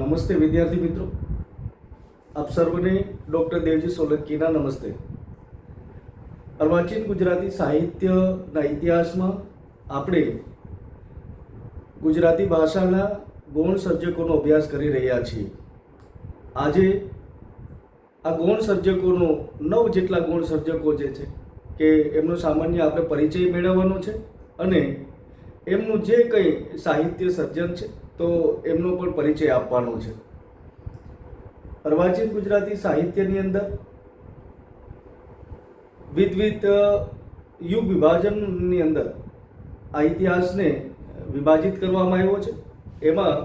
નમસ્તે વિદ્યાર્થી મિત્રો, આપ સર્વને ડૉક્ટર દેવજી સોલંકીના નમસ્તે. અર્વાચીન ગુજરાતી સાહિત્યના ઇતિહાસમાં આપણે ગુજરાતી ભાષાના ગૌણ સર્જકોનો અભ્યાસ કરી રહ્યા છીએ. આજે આ ગૌણ સર્જકોનો 9 જેટલા ગૌણ સર્જકો જે છે કે એમનો સામાન્ય આપણે પરિચય મેળવવાનો છે અને એમનું જે કંઈ સાહિત્ય સર્જન છે તો એમનો પણ પરિચય આપવાનો છે. અર્વાચીન ગુજરાતી સાહિત્યની અંદર વિવિધ યુગ વિભાજનની અંદર આ ઇતિહાસને વિભાજિત કરવામાં આવ્યો છે. એમાં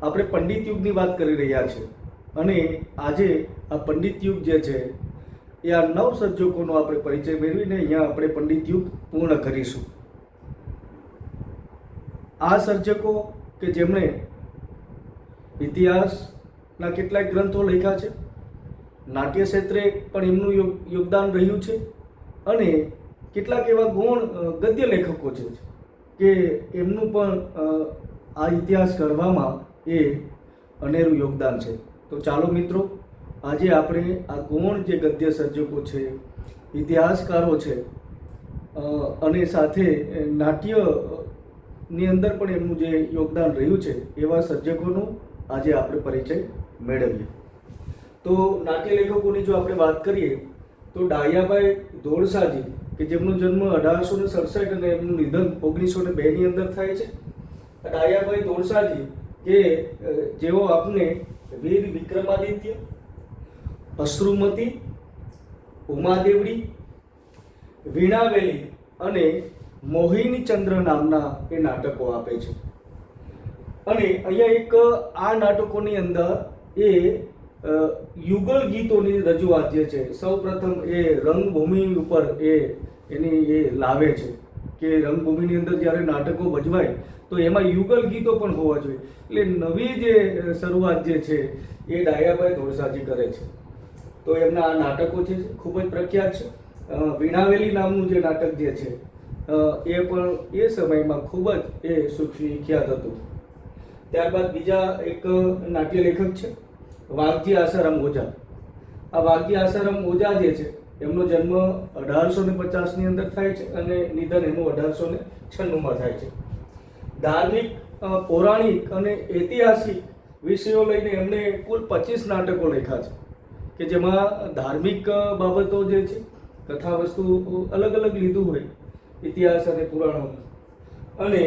આપણે પંડિત યુગની વાત કરી રહ્યા છીએ અને આજે આ પંડિત યુગ જે છે એ આ 9 સર્જકોનો આપણે પરિચય મેળવીને અહીંયા આપણે પંડિત યુગ પૂર્ણ કરીશું. આ સર્જકો કે જેમણે ઇતિહાસના કેટલાક ગ્રંથો લખ્યા છે, નાટ્ય ક્ષેત્રે પણ એમનું યોગદાન રહ્યું છે અને કેટલાક એવા ગૌણ ગદ્ય લેખકો છે કે એમનું પણ આ ઇતિહાસ ઘડવામાં એ અનેરું યોગદાન છે. તો ચાલો મિત્રો, આજે આપણે આ ગૌણ જે ગદ્ય સર્જકો છે, ઇતિહાસકારો છે અને સાથે નાટ્યની અંદર પણ એમનું જે યોગદાન રહ્યું છે એવા સર્જકોનું આજે આપણે પરિચય મેળવીએ. તો નાટ્ય લેખકોની જો આપણે વાત કરીએ તો ડાયાભાઈ ધોળસાજી કે જેમનો જન્મ 1867 અને એમનું નિધન 1902ની અંદર થાય છે. ડાયાભાઈ ધોળસાજી કે જેઓ આપને વીર વિક્રમાદિત્ય, અશ્રુમતી, ઉમાદેવડી, વીણાવેલી અને મોહિની ચંદ્ર નામના એ નાટકો આપે છે. અને અહીંયા એક આ નાટકોની અંદર એ યુગલ ગીતોની રજૂઆત જે છે સૌપ્રથમ એ રંગભૂમિ ઉપર એની એ લાવે છે કે રંગભૂમિની અંદર જ્યારે નાટકો ભજવાય તો એમાં યુગલ ગીતો પણ હોવા જોઈએ. એટલે નવી જે શરૂઆત જે છે એ ડાયાભાઈ ધોળસાજી કરે છે. તો એમના આ નાટકો છે ખૂબ જ પ્રખ્યાત છે. વીણાવેલી નામનું જે નાટક જે છે એ પણ એ સમયમાં ખૂબ જ એ સુખ્યાત હતું. ત્યારબાદ બીજા એક નાટ્ય લેખક છે વાઘજી આસારામ ઓઝા. આ વાઘજી આસારામ ઓઝા જે છે એમનો જન્મ 1850ની અંદર થાય છે અને નિધન એનું 1896માં થાય છે. ધાર્મિક, પૌરાણિક અને ઐતિહાસિક વિષયો લઈને એમણે કુલ 25 નાટકો લખ્યા છે કે જેમાં ધાર્મિક બાબતો જે છે, કથા વસ્તુ અલગ અલગ લીધું હોય ઇતિહાસ અને પુરાણોમાં, અને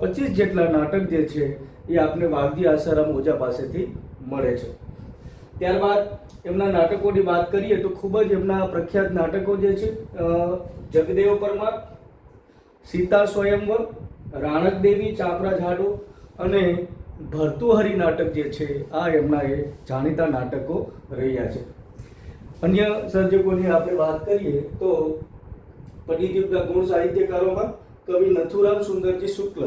25 જેટલા નાટક જે છે એ આપને વાઘજી આસારામ ઓઝા પાસેથી મળે છે. ત્યારબાદ એમના નાટકોની વાત કરીએ તો ખૂબ જ એમના પ્રખ્યાત નાટકો જે છે જગદેવ પરમાર, સીતા સ્વયંવર, રાણક દેવી, ચાપરા ઝાડો અને ભર્તુહરી નાટક જે છે આ એમના એ જાણીતા નાટકો રહ્યા છે. અન્ય સર્જકોની આપણે વાત કરીએ તો પંડિત યુગના ગૌણ સાહિત્યકારોમાં કવિ નથુરામ સુંદરજી શુક્લ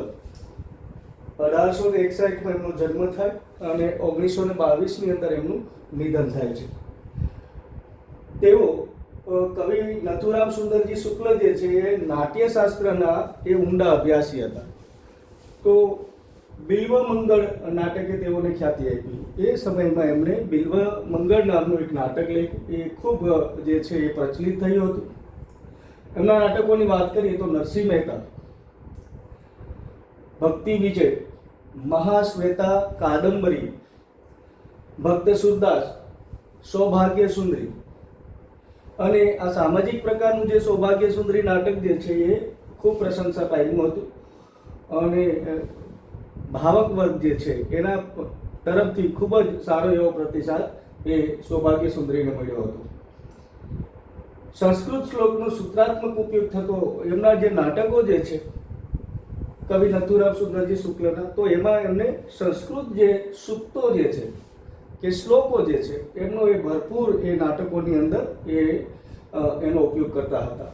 1861માં એમનો જન્મ થાય અને 1922ની અંદર એમનું નિધન થાય છે. તેઓ કવિ નથુરામ સુંદરજી શુક્લ જે છે એ નાટ્યશાસ્ત્રના એ ઊંડા અભ્યાસી હતા. તો બિલ્વ મંગળ નાટકે તેઓને ખ્યાતિ આપી. એ સમયમાં એમણે બિલ્વ મંગળ નામનું એક નાટક લખ્યું. એ ખૂબ જે છે એ પ્રચલિત થયું હતું. એમના નાટકોની વાત કરીએ તો નરસિંહ મહેતા, ભક્તિ વિજય, મહાશ્વેતા કાદંબરી, ભક્ત સુરદાસ, સૌભાગ્ય સુંદરી. અને આ સામાજિક પ્રકારનું જે સૌભાગ્ય સુંદરી નાટક જે છે એ ખૂબ પ્રશંસા પામ્યું હતું અને ભાવક વર્ગ જે છે એના તરફથી ખૂબ જ સારો એવો પ્રતિસાદ એ સૌભાગ્ય સુંદરીને મળ્યો હતો. સંસ્કૃત શ્લોકનો સૂત્રાત્મક ઉપયોગ થતો એમના જે નાટકો જે છે કવિ નથુરામ સુંદરજી શુક્લના, તો એમાં એમને સંસ્કૃત જે સૂક્તો જે છે કે શ્લોકો જે છે એમનો એ ભરપૂર એ નાટકોની અંદર એનો ઉપયોગ કરતા હતા.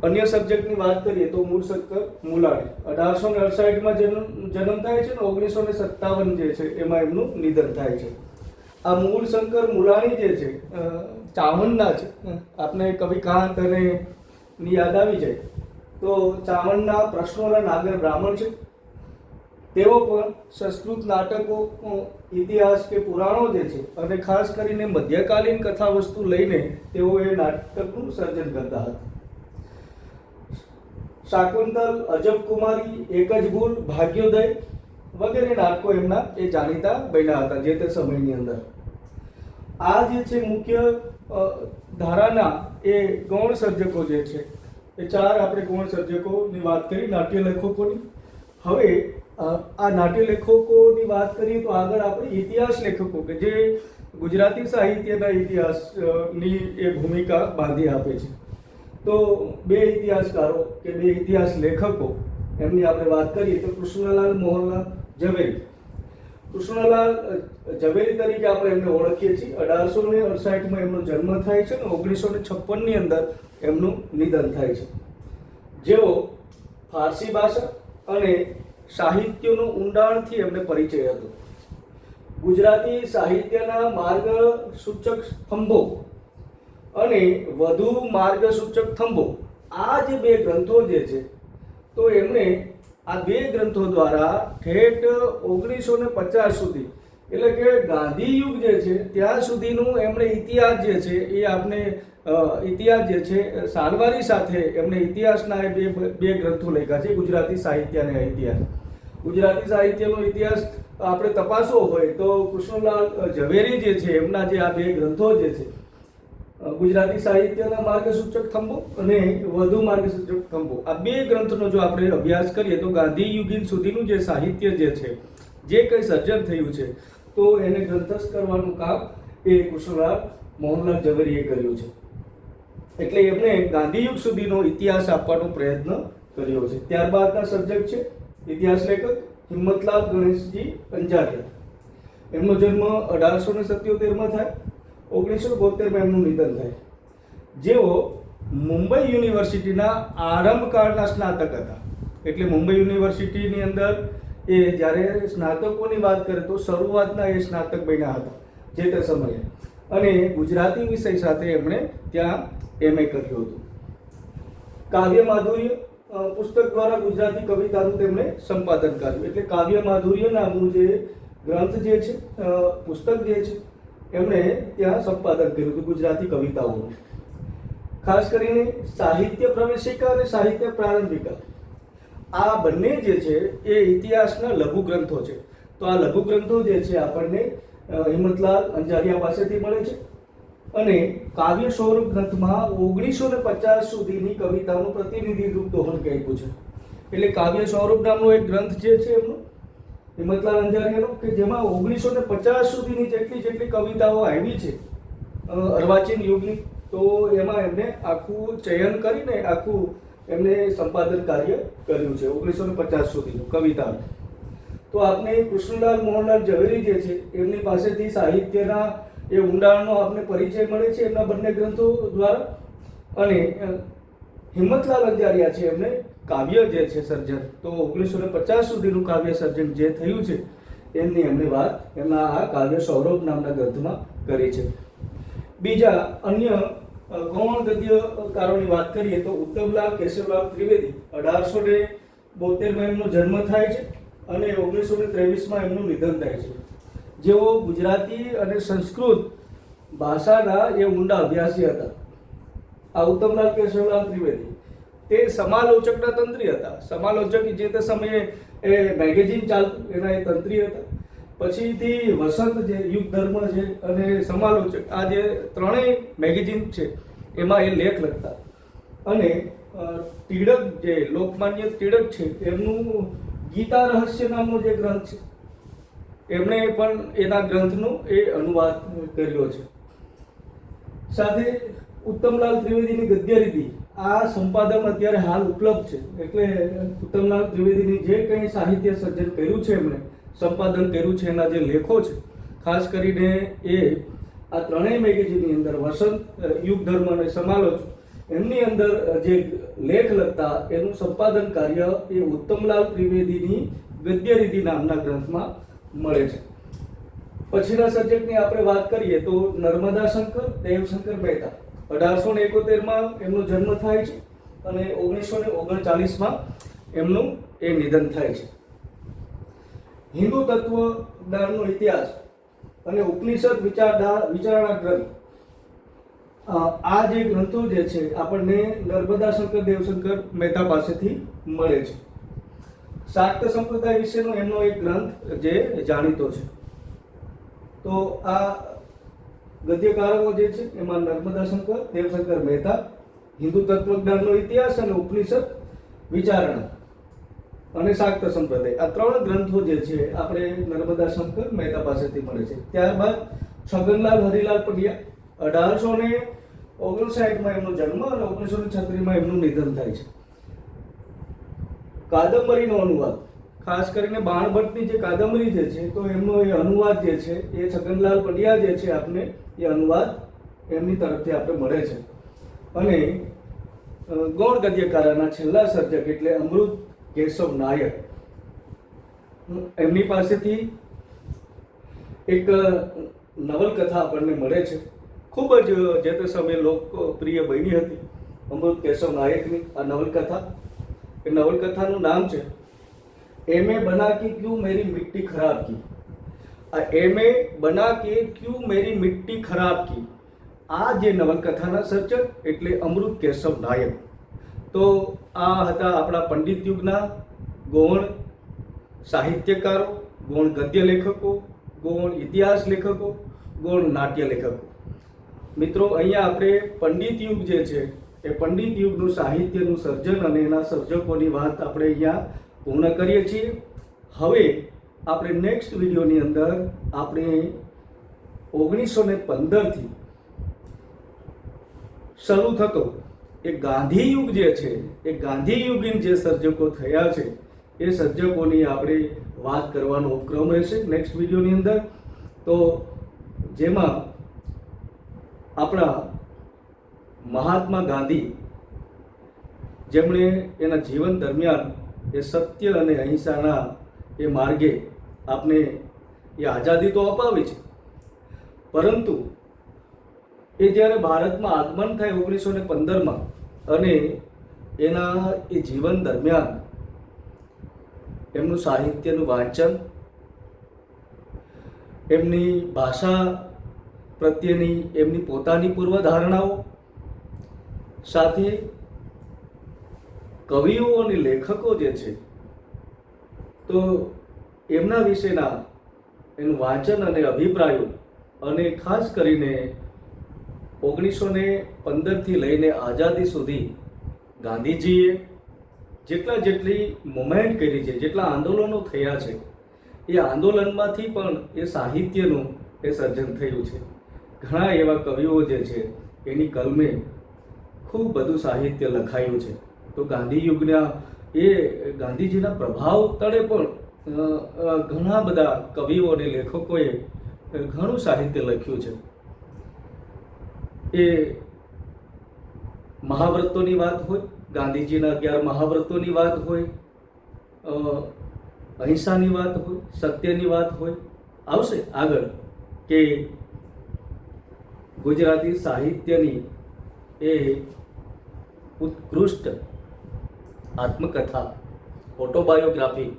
અન્ય સબ્જેક્ટની વાત કરીએ તો મૂળશંકર મુલાણી 1868માં જન્મ થાય છે ને 1957 જે છે એમાં એમનું નિધન થાય છે. આ મૂળશંકર મુલાણી જે છે ચાવણના છે. આપને કવિ કાંત અને ની યાદ આવી જાય તો ચાવણના પ્રશ્નોના નાગર બ્રાહ્મણ છે. તેઓ પણ સંસ્કૃત નાટકો, ઇતિહાસ કે પુરાણો જે છે અને ખાસ કરીને મધ્યકાલીન કથા વસ્તુ લઈને તેઓ એ નાટકનું સર્જન કરતા હતા. શાકુંતલ, અજબ કુમારી, એક જ ભૂલ, ભાગ્યોદય વગેરે નાટકો એમના એ જાણીતા બન્યા હતા જે તે સમયની અંદર. આ જે છે મુખ્ય ધારાના એ ગૌણ સર્જકો જે છે એ ચાર આપણે ગૌણ સર્જકોની વાત કરી, નાટ્ય લેખકોની. હવે આ નાટ્ય લેખકોની વાત કરીએ તો આગળ આપણે ઇતિહાસ લેખકો કે જે ગુજરાતી સાહિત્યના ઇતિહાસની એ ભૂમિકા બાંધી આપે છે. તો બે ઇતિહાસકારો કે બે ઇતિહાસ લેખકો એમની આપણે વાત કરીએ તો કૃષ્ણલાલ મોહનલાલ ઝવેરી. કૃષ્ણલાલ ઝવેરી તરીકે આપણે એમને ઓળખીએ છીએ. 1868માં એમનો જન્મ થાય છે અને 1956ની અંદર એમનું નિધન થાય છે. જેઓ ફારસી ભાષા અને સાહિત્યનો ઊંડાણથી એમને પરિચય હતો. ગુજરાતી સાહિત્યના માર્ગસૂચક સ્તંભો અને વધુ માર્ગસૂચક થંભો, આ જે બે ગ્રંથો જે છે તો એમણે આ બે ગ્રંથો દ્વારા ઠેઠ 1950 સુધી એટલે કે ગાંધી યુગ જે છે ત્યાં સુધીનું એમણે ઇતિહાસ જે છે એ આપણે ઇતિહાસ જે છે સાલવારી સાથે એમણે ઇતિહાસના એ બે ગ્રંથો લખ્યા છે. ગુજરાતી સાહિત્યના ઇતિહાસ, ગુજરાતી સાહિત્યનો ઇતિહાસ આપણે તપાસવો હોય તો કૃષ્ણલાલ ઝવેરી જે છે એમના જે આ બે ગ્રંથો જે છે ગુજરાતી સાહિત્યના માર્ગસૂચક થંભો અને વધુ માર્ગસૂચક થંભો, આ બે ગ્રંથનો જો આપણે અભ્યાસ કરીએ તો ગાંધી યુગીન સુધીનું જે સાહિત્ય જે છે જે કંઈ સર્જન થયું છે તો એને ગ્રંથસ્થ કરવાનું કામ એ કૃષ્ણલાલ મોહનલાલ ઝવેરીએ કર્યું છે. એટલે એમણે ગાંધી યુગ સુધીનો ઇતિહાસ આપવાનો પ્રયત્ન કર્યો છે. ત્યારબાદના સર્જક છે ઇતિહાસ લેખક હિંમતલાલ ગણેશજી અંજારિયા. એમનો જન્મ 1877માં થાય, 1972માં એમનું નિધન થાય. જેઓ મુંબઈ યુનિવર્સિટીના આરંભકાળના સ્નાતક હતા. એટલે મુંબઈ યુનિવર્સિટીની અંદર એ જ્યારે સ્નાતકોની વાત કરે તો શરૂઆતના એ સ્નાતક બન્યા હતા જે તે સમયે, અને ગુજરાતી વિષય સાથે એમણે ત્યાં MA કર્યું હતું. કાવ્ય માધુર્ય પુસ્તક દ્વારા ગુજરાતી કવિતાનું તેમણે સંપાદન કર્યું. એટલે કાવ્ય માધુર્ય નામનું જે ગ્રંથ જે છે પુસ્તક જે છે એમણે ત્યાં સંપાદન કર્યું હતું ગુજરાતી કવિતાઓનું. ખાસ કરીને સાહિત્ય પ્રવેશિકા અને સાહિત્ય પ્રારંભિકા, આ બંને જે છે એ ઇતિહાસના લઘુ ગ્રંથો છે. તો આ લઘુ ગ્રંથો જે છે આપણને હિંમતલાલ અંજારિયા પાસેથી મળે છે. અને કાવ્ય સ્વરૂપ ગ્રંથમાં 1950 સુધીની કવિતાનું પ્રતિનિધિત્વ દોહન કર્યું છે. એટલે કાવ્ય સ્વરૂપ નામનો એક ગ્રંથ જે છે એમનો હિંમતલાલ અંજારિયાનો કે જેમાં 1950 સુધીની જેટલી કવિતાઓ આવી છે અર્વાચીન યુગની, તો એમાં એમને આખું ચયન કરીને આખું એમને સંપાદન કાર્ય કર્યું છે 1950 સુધીનું કવિતા. તો આપને કૃષ્ણલાલ મોહનલાલ ઝવેરી જે છે એમની પાસેથી સાહિત્યના એ ઊંડાણનો આપને પરિચય મળે છે એમના બંને ગ્રંથો દ્વારા. અને હિંમતલાલ અંજારિયા છે એમને કાવ્ય જે છે સર્જન, તો 1950 સુધીનું કાવ્ય સર્જન જે થયું છે એમની એમની વાત એમના આ કાવ્ય સૌરભ નામના ગ્રંથમાં કરી છે. બીજા અન્ય ગૌણ ગદ્યકારોની વાત કરીએ તો ઉત્તમલાલ કેશવલાલ ત્રિવેદી 1872માં એમનો જન્મ થાય છે અને 1923માં એમનું નિધન થાય છે. જેઓ ગુજરાતી અને સંસ્કૃત ભાષાના એ ઊંડા અભ્યાસી હતા. આ ઉત્તમલાલ કેશવલાલ ત્રિવેદી તે સમાલોચકના તંત્રી હતા. સમાલોચક જે તે સમયે એ મેગેઝિન ચાલતું એના એ તંત્રી હતા. પછીથી વસંત જે યુગ ધર્મ છે અને સમાલોચક, આ જે ત્રણેય મેગેઝિન છે એમાં એ લેખ લખતા. અને ટિળક જે લોકમાન્ય ટિળક છે એમનું ગીતા રહસ્ય નામનો જે ગ્રંથ છે એમણે પણ એના ગ્રંથનો એ અનુવાદ કર્યો છે. સાથે ઉત્તમલાલ ત્રિવેદીની ગદ્યરીતિ, આ સંપાદન અત્યારે હાલ ઉપલબ્ધ છે. એટલે ઉત્તમલાલ ત્રિવેદીની જે કંઈ સાહિત્ય સર્જન કર્યું છે એમણે સંપાદન કર્યું છે એના જે લેખો છે, ખાસ કરીને એ આ ત્રણેય મેગેઝિનની અંદર વસંત, યુગ ધર્મ અને સમાલોચક એમની અંદર જે લેખ લખતા એનું સંપાદન કાર્ય એ ઉત્તમલાલ ત્રિવેદીની ગદ્યરીતિ નામના ગ્રંથમાં મળે છે. પછીના સબ્જેક્ટની આપણે વાત કરીએ તો નર્મદા શંકર દેવશંકર મહેતા 1871માં એમનો જન્મ થાય છે અને 1939માં એમનું એ નિધન થાય છે. હિન્દુ તત્વજ્ઞાનનો ઇતિહાસ અને ઉપનિષદ વિચારણા ગ્રંથ, આ જે ગ્રંથો જે છે આપણને નર્મદા શંકર દેવશંકર મહેતા પાસેથી મળે છે. શાક્ત સંપ્રદાય વિશેનો એમનો એક ગ્રંથ જે જાણીતો છે. તો આ ગદ્યકારો જે છે એમાં નર્મદા શંકર દેવશંકર મહેતા, હિન્દુ તત્વજ્ઞાનનો ઇતિહાસ અને ઉપનિષદ વિચારણા અને શાક્ત સંપ્રદાય, આ 3 ગ્રંથો જે છે આપણે નર્મદા શંકર મહેતા પાસેથી મળે છે. ત્યારબાદ છગનલાલ હરિલાલ પંડ્યા 1859માં એમનો જન્મ અને 1936માં એમનું નિધન થાય છે. કાદંબરીનો અનુવાદ, ખાસ કરીને બાણભટ્ટની જે કાદંબરી જે છે તો એમનો એ અનુવાદ જે છે એ છગનલાલ પંડ્યા જે છે આપને એ અનુવાદ એમની તરફથી આપણે મળે છે. અને ગૌણ ગદ્યકારના છેલ્લા સર્જક એટલે અમૃત કેશવ નાયક, એમની પાસેથી એક નવલકથા આપણને મળે છે. ખૂબ જ જે તે સમયે લોકપ્રિય બની હતી અમૃત કેશવ નાયકની આ નવલકથા. એ નવલકથાનું નામ છે એમે બના કે ક્યું મેરી મિટ્ટી ખરાબ કી. આ એમે બના કે ક્યું મેરી મિટ્ટી ખરાબ કી, આ જે નવલકથાના સર્જક એટલે અમૃત કેશવ નાયક. તો આ હતા આપણા પંડિત યુગના ગૌણ સાહિત્યકારો, ગૌણ ગદ્ય લેખકો, ગૌણ ઇતિહાસ લેખકો, ગૌણ નાટ્ય લેખકો. મિત્રો, અહીંયા આપણે પંડિત યુગ જે છે એ પંડિત યુગનું સાહિત્યનું સર્જન અને એના સર્જકોની વાત આપણે અહીંયા પૂર્ણ કરીએ છીએ. હવે આપણે નેક્સ્ટ વિડીયોની અંદર આપણે 1915થી શરૂ થતો એ ગાંધી યુગ જે છે એ ગાંધી યુગીન જે સર્જકો થયા છે એ સર્જકોની આપણે વાત કરવાનો ઉપક્રમ રહેશે નેક્સ્ટ વિડીયોની અંદર. તો જેમાં આપણા મહાત્મા ગાંધી, જેમણે એના જીવન દરમિયાન એ સત્ય અને અહિંસાના એ માર્ગે આપને એ આઝાદી તો અપાવી છે, પરંતુ એ જ્યારે ભારતમાં આગમન થાય 1915માં અને એના એ જીવન દરમિયાન એમનું સાહિત્યનું વાંચન, એમની ભાષા પ્રત્યેની એમની પોતાની પૂર્વધારણાઓ સાથે કવિઓ અને લેખકો જે છે તો એમના વિશેના એનું વાંચન અને અભિપ્રાયો, અને ખાસ કરીને 1915થી લઈને આઝાદી સુધી ગાંધીજીએ જેટલી મુવમેન્ટ કરી છે, જેટલા આંદોલનો થયા છે, એ આંદોલનમાંથી પણ એ સાહિત્યનું એ સર્જન થયું છે. ઘણા એવા કવિઓ જે છે એની કલમે ખૂબ બધું સાહિત્ય લખાયું છે. તો ગાંધી યુગના એ ગાંધીજીના પ્રભાવ તળે પણ ઘણા બધા કવિઓ અને લેખકોએ ઘણું સાહિત્ય લખ્યું છે. એ મહાવ્રતોની વાત હોય, ગાંધીજીના 11 મહાવ્રતોની વાત હોય, અહિંસાની વાત હોય, સત્યની વાત હોય, આવશે આગળ કે ગુજરાતી સાહિત્યની એ ઉત્કૃષ્ટ આત્મકથા, ઓટોબાયોગ્રાફી,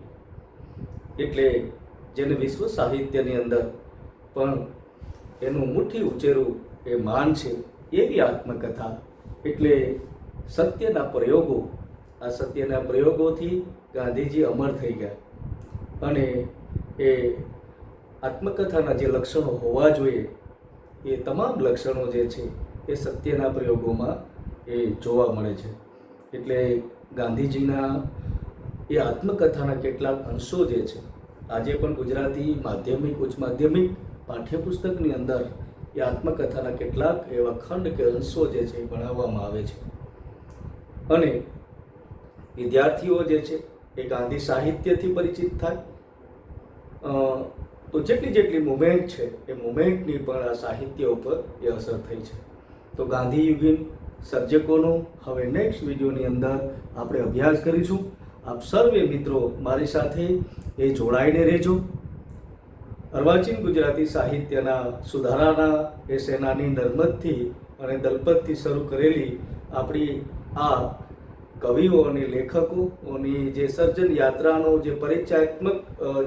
એટલે જેને વિશ્વ સાહિત્યની અંદર પણ એનું મુઠ્ઠી ઉચેરું એ માન છે, એવી આત્મકથા એટલે સત્યના પ્રયોગો. આ સત્યના પ્રયોગોથી ગાંધીજી અમર થઈ ગયા અને એ આત્મકથાના જે લક્ષણો હોવા જોઈએ એ તમામ લક્ષણો જે છે એ સત્યના પ્રયોગોમાં એ જોવા મળે છે. એટલે ગાંધીજીના એ આત્મકથાના કેટલાક અંશો જે છે આજે પણ ગુજરાતી માધ્યમિક, ઉચ્ચ માધ્યમિક પાઠ્યપુસ્તકની અંદર એ આત્મકથાના કેટલાક એવા ખંડ કે અંશો જે છે એ ભણાવવામાં આવે છે. અને વિદ્યાર્થીઓ જે છે એ ગાંધી સાહિત્યથી પરિચિત થાય તો જેટલી મુવમેન્ટ છે એ મુવમેન્ટની પણ આ સાહિત્ય ઉપર એ અસર થઈ છે. તો ગાંધી યુગીન સર્જકોનો હવે નેક્સ્ટ વિડીયોની અંદર આપણે અભ્યાસ કરીશું. આપ સર્વે મિત્રો મારી સાથે એ જોડાઈને રહેજો. અર્વાચીન ગુજરાતી સાહિત્યના સુધારાના એ સેનાની નર્મદથી અને દલપતથી શરૂ કરેલી આપણી આ કવિઓ અને લેખકોની જે સર્જન યાત્રાનો જે પરિચયાત્મક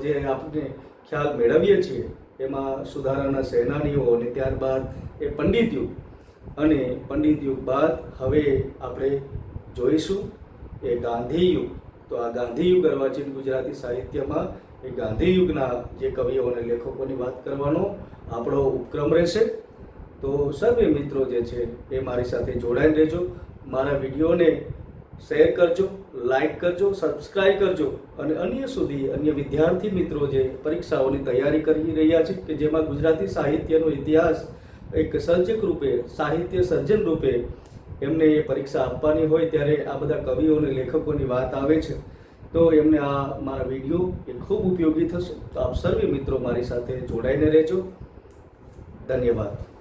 જે આપણે ખ્યાલ મેળવીએ છીએ એમાં સુધારાના સેનાનીઓ અને ત્યારબાદ એ પંડિત યુગ અને પંડિત યુગ બાદ હવે આપણે જોઈશું એ ગાંધી યુગ. તો આ ગાંધી યુગ અર્વાચીન ગુજરાતી સાહિત્યમાં એ ગાંધી યુગના જે કવિઓ અને લેખકોની વાત કરવાનો આપણો ઉપક્રમ રહેશે. તો સર્વે મિત્રો જે છે એ મારી સાથે જોડાઈને રહેજો. મારા વિડીયોને શેર કરજો, લાઈક કરજો, સબસ્ક્રાઈબ કરજો અને અન્ય વિદ્યાર્થી મિત્રો જે પરીક્ષાઓની તૈયારી કરી રહ્યા છે કે જેમાં ગુજરાતી સાહિત્યનો ઇતિહાસ એક સર્જક રૂપે, સાહિત્ય સર્જન રૂપે એમને એ પરીક્ષા આપવાની હોય ત્યારે આ બધા કવિઓ અને લેખકોની વાત આવે છે તો એમને આ મારા વિડીયો એ ખૂબ ઉપયોગી થશે. તો આપ સર્વે મિત્રો મારી સાથે જોડાઈને રહેજો. ધન્યવાદ.